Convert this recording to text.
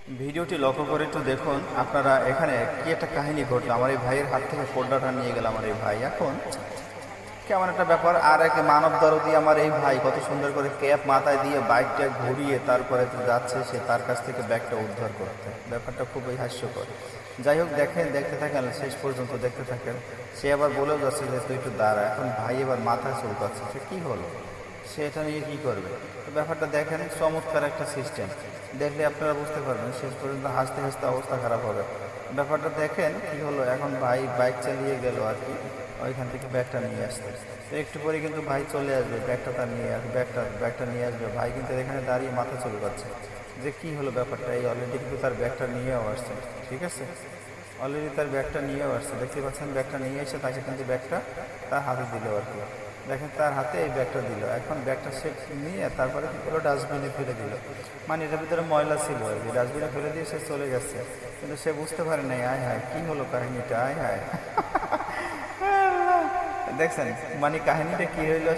ভিডিওটি লক্ষ্য করে একটু দেখুন আপনারা, এখানে কি একটা কাহিনী ঘটলো। আমার এই ভাইয়ের হাত থেকে পর্দাটা নিয়ে গেল আমার এই ভাই। এখন কেমন একটা ব্যাপার, আর এক মানব দরদি আমার এই ভাই কত সুন্দর করে ক্যাপ মাথায় দিয়ে বাইকটা ঘুরিয়ে তারপরে তো যাচ্ছে সে তার কাছ থেকে ব্যাগটা উদ্ধার করতে। ব্যাপারটা খুবই হাস্যকর। যাই হোক, দেখেন, দেখতে থাকেন, শেষ পর্যন্ত দেখতে থাকেন। সে আবার বলেও যাচ্ছে যে তুই একটু দাঁড়া। এখন ভাই এবার মাথায় চুলকাচ্ছে, সে কী হলো, সে এটা নিয়ে কী করবে। তো ব্যাপারটা দেখেন, চমৎকার একটা সিস্টেম। দেখলে আপনারা বুঝতে পারবেন, শেষ পর্যন্ত হাসতে হাসতে অবস্থা খারাপ হবে। ব্যাপারটা দেখেন কী হলো। এখন ভাই বাইক চালিয়ে গেল আর কি ওইখান থেকে ব্যাগটা নিয়ে আসতে। তো একটু পরে কিন্তু ভাই চলে আসবে, ব্যাগটা তার নিয়ে আসবে, ব্যাগটা নিয়ে আসবে। ভাই কিন্তু এখানে দাঁড়িয়ে মাথা চলে যাচ্ছে যে কী হলো ব্যাপারটা। এই অলরেডি কিন্তু তার ব্যাগটা নিয়েও আসছে, ঠিক আছে, অলরেডি তার ব্যাগটা নিয়েও আসছে। দেখতে পাচ্ছেন, ব্যাগটা নিয়ে এসে তাকে কিন্তু ব্যাগটা তার হাতে দিল আর কি। দেখেন তার হাতে এই ব্যাগটা দিল। এখন ব্যাগটা সে নিয়ে তারপরে কী করলো, ডাস্টবিনে ফেলে দিল। মানে এটার ভিতরে ময়লা ছিল আর কি, ডাস্টবিনে ফেলে দিয়ে সে চলে গেছে। কিন্তু সে বুঝতে পারে নাই, আয় হায় কী হলো কাহিনিটা, আয় হায়। দেখছেন মানে কাহিনীটা কী হইলো।